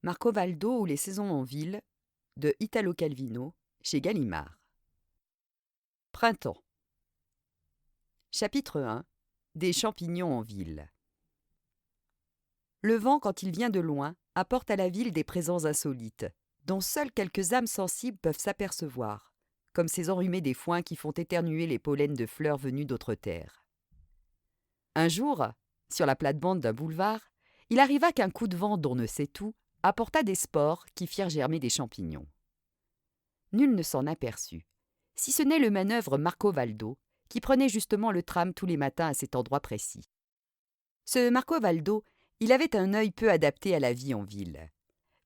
Marco Valdo ou les saisons en ville de Italo Calvino chez Gallimard. Printemps. Chapitre 1. Des champignons en ville. Le vent, quand il vient de loin, apporte à la ville des présents insolites, dont seules quelques âmes sensibles peuvent s'apercevoir, comme ces enrhumés des foins qui font éternuer les pollens de fleurs venues d'autres terres. Un jour, sur la plate-bande d'un boulevard, il arriva qu'un coup de vent d'on ne sait où apporta des spores qui firent germer des champignons. Nul ne s'en aperçut, si ce n'est le manœuvre Marco Valdo, qui prenait justement le tram tous les matins à cet endroit précis. Ce Marco Valdo, il avait un œil peu adapté à la vie en ville.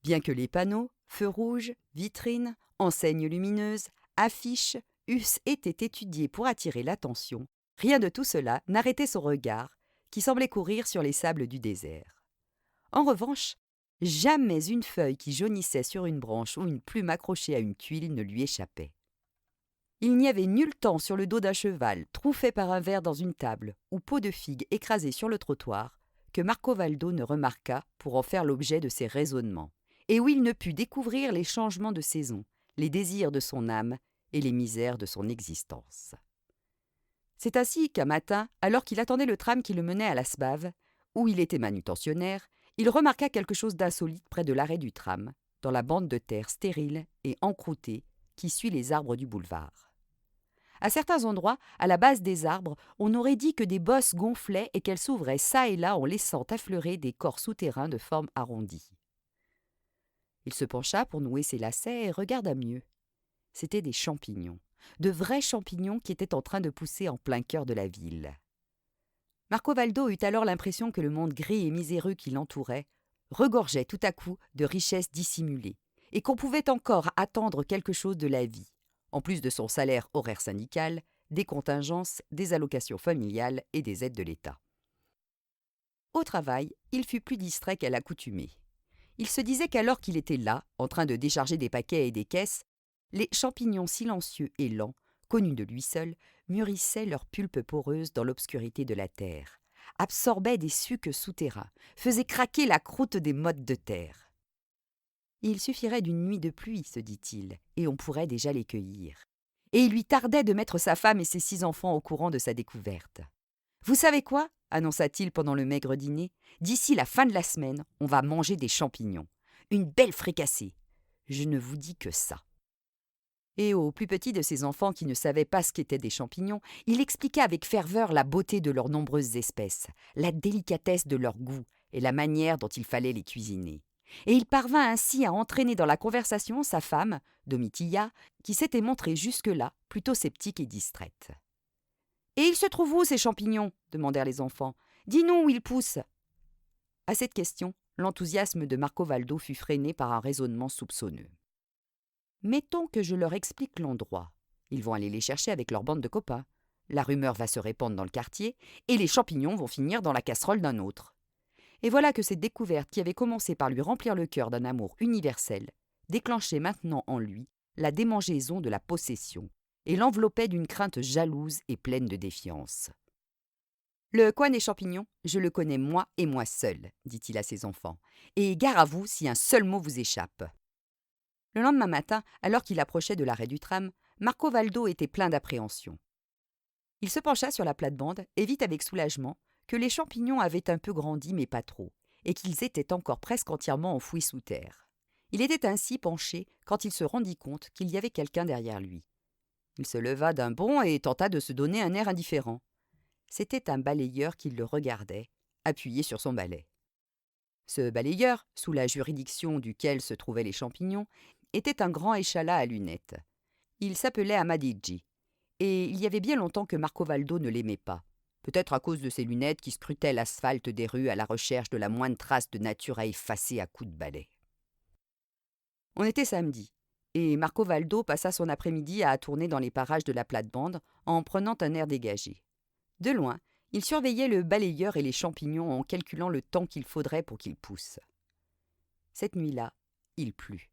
Bien que les panneaux, feux rouges, vitrines, enseignes lumineuses, affiches eussent été étudiés pour attirer l'attention, rien de tout cela n'arrêtait son regard, qui semblait courir sur les sables du désert. En revanche, jamais une feuille qui jaunissait sur une branche ou une plume accrochée à une tuile ne lui échappait. Il n'y avait nul temps sur le dos d'un cheval, trou fait par un verre dans une table, ou peau de figue écrasée sur le trottoir, que Marco Valdo ne remarqua pour en faire l'objet de ses raisonnements, et où il ne put découvrir les changements de saison, les désirs de son âme et les misères de son existence. C'est ainsi qu'un matin, alors qu'il attendait le tram qui le menait à la Sbave, où il était manutentionnaire, il remarqua quelque chose d'insolite près de l'arrêt du tram, dans la bande de terre stérile et encroûtée qui suit les arbres du boulevard. À certains endroits, à la base des arbres, on aurait dit que des bosses gonflaient et qu'elles s'ouvraient çà et là en laissant affleurer des corps souterrains de forme arrondie. Il se pencha pour nouer ses lacets et regarda mieux. C'étaient des champignons, de vrais champignons qui étaient en train de pousser en plein cœur de la ville. Marco Valdo eut alors l'impression que le monde gris et miséreux qui l'entourait regorgeait tout à coup de richesses dissimulées, et qu'on pouvait encore attendre quelque chose de la vie, en plus de son salaire horaire syndical, des contingences, des allocations familiales et des aides de l'État. Au travail, il fut plus distrait qu'à l'accoutumée. Il se disait qu'alors qu'il était là, en train de décharger des paquets et des caisses, les champignons silencieux et lents, connus de lui seul, mûrissaient leurs pulpes poreuses dans l'obscurité de la terre, absorbaient des sucs souterrains, faisaient craquer la croûte des mottes de terre. Il suffirait d'une nuit de pluie, se dit-il, et on pourrait déjà les cueillir. Et il lui tardait de mettre sa femme et ses 6 enfants au courant de sa découverte. « Vous savez quoi ?» annonça-t-il pendant le maigre dîner. « D'ici la fin de la semaine, on va manger des champignons. Une belle fricassée. Je ne vous dis que ça. » Et au plus petit de ses enfants qui ne savaient pas ce qu'étaient des champignons, il expliqua avec ferveur la beauté de leurs nombreuses espèces, la délicatesse de leur goût et la manière dont il fallait les cuisiner. Et il parvint ainsi à entraîner dans la conversation sa femme, Domitilla, qui s'était montrée jusque-là plutôt sceptique et distraite. « Et ils se trouvent où, ces champignons ?» demandèrent les enfants. « Dis-nous où ils poussent. » À cette question, l'enthousiasme de Marco Valdo fut freiné par un raisonnement soupçonneux. « Mettons que je leur explique l'endroit. Ils vont aller les chercher avec leur bande de copains. La rumeur va se répandre dans le quartier, et les champignons vont finir dans la casserole d'un autre. » Et voilà que cette découverte qui avait commencé par lui remplir le cœur d'un amour universel déclenchait maintenant en lui la démangeaison de la possession et l'enveloppait d'une crainte jalouse et pleine de défiance. « Le coin des champignons, je le connais moi et moi seul, dit-il à ses enfants, et gare à vous si un seul mot vous échappe. » Le lendemain matin, alors qu'il approchait de l'arrêt du tram, Marco Valdo était plein d'appréhension. Il se pencha sur la plate-bande et vit avec soulagement que les champignons avaient un peu grandi mais pas trop, et qu'ils étaient encore presque entièrement enfouis sous terre. Il était ainsi penché quand il se rendit compte qu'il y avait quelqu'un derrière lui. Il se leva d'un bond et tenta de se donner un air indifférent. C'était un balayeur qui le regardait, appuyé sur son balai. Ce balayeur, sous la juridiction duquel se trouvaient les champignons, était un grand échalas à lunettes. Il s'appelait Amadigi, et il y avait bien longtemps que Marco Valdo ne l'aimait pas. Peut-être à cause de ses lunettes qui scrutaient l'asphalte des rues à la recherche de la moindre trace de nature à effacer à coups de balai. On était samedi, et Marco Valdo passa son après-midi à tourner dans les parages de la plate-bande en prenant un air dégagé. De loin, il surveillait le balayeur et les champignons en calculant le temps qu'il faudrait pour qu'ils poussent. Cette nuit-là, il plut.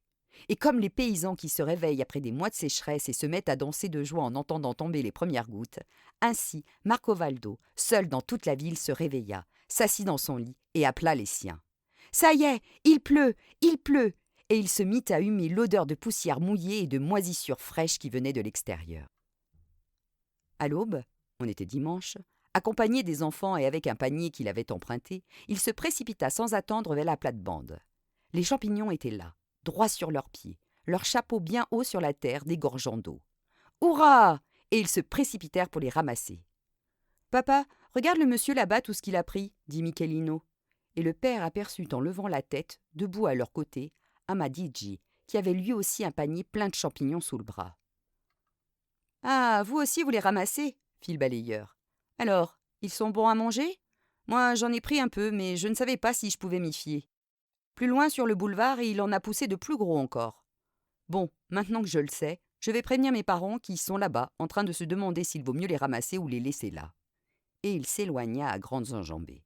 Et comme les paysans qui se réveillent après des mois de sécheresse et se mettent à danser de joie en entendant tomber les premières gouttes, ainsi Marco Valdo, seul dans toute la ville, se réveilla, s'assit dans son lit et appela les siens. Ça y est, il pleut, il pleut !» Et il se mit à humer l'odeur de poussière mouillée et de moisissure fraîche qui venait de l'extérieur. À l'aube, on était dimanche, accompagné des enfants et avec un panier qu'il avait emprunté, il se précipita sans attendre vers la plate-bande. Les champignons étaient là, droits sur leurs pieds, leurs chapeaux bien hauts sur la terre, dégorgeant d'eau. « Hurrah !» Et ils se précipitèrent pour les ramasser. « Papa, regarde le monsieur là-bas tout ce qu'il a pris, » dit Michelino. Et le père aperçut en levant la tête, debout à leur côté, Amadigi, qui avait lui aussi un panier plein de champignons sous le bras. « Ah, vous aussi vous les ramassez ?» fit le balayeur. « Alors, ils sont bons à manger ? Moi, j'en ai pris un peu, mais je ne savais pas si je pouvais m'y fier. Plus loin sur le boulevard, il en a poussé de plus gros encore. Bon, maintenant que je le sais, je vais prévenir mes parents qui sont là-bas, en train de se demander s'il vaut mieux les ramasser ou les laisser là. » Et il s'éloigna à grandes enjambées.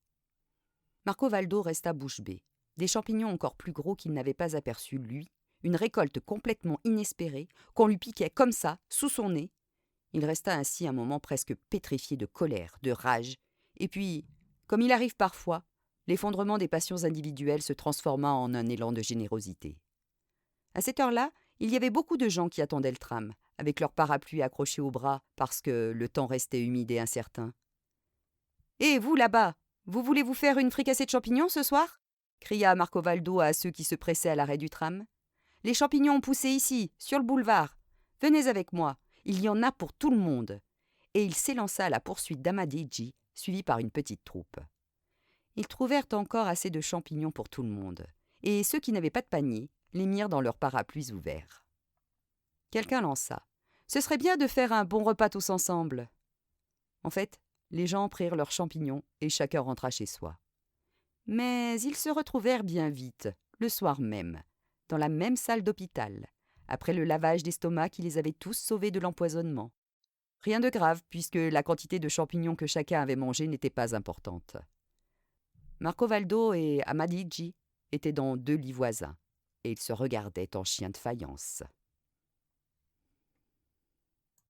Marco Valdo resta bouche bée. Des champignons encore plus gros qu'il n'avait pas aperçus, lui, une récolte complètement inespérée, qu'on lui piquait comme ça, sous son nez. Il resta ainsi un moment presque pétrifié de colère, de rage, et puis, comme il arrive parfois, l'effondrement des passions individuelles se transforma en un élan de générosité. À cette heure-là, il y avait beaucoup de gens qui attendaient le tram, avec leurs parapluies accrochés au bras parce que le temps restait humide et incertain. « Et vous, là-bas, vous voulez vous faire une fricassée de champignons ce soir ?» cria Marco Valdo à ceux qui se pressaient à l'arrêt du tram. « Les champignons ont poussé ici, sur le boulevard. Venez avec moi, il y en a pour tout le monde. » Et il s'élança à la poursuite d'Amadigi, suivi par une petite troupe. Ils trouvèrent encore assez de champignons pour tout le monde, et ceux qui n'avaient pas de panier les mirent dans leurs parapluies ouverts. Quelqu'un lança. « Ce serait bien de faire un bon repas tous ensemble. » En fait, les gens prirent leurs champignons et chacun rentra chez soi. Mais ils se retrouvèrent bien vite, le soir même, dans la même salle d'hôpital, après le lavage d'estomac qui les avait tous sauvés de l'empoisonnement. Rien de grave, puisque la quantité de champignons que chacun avait mangé n'était pas importante. Marco Valdo et Amadigi étaient dans 2 lits voisins, et ils se regardaient en chiens de faïence.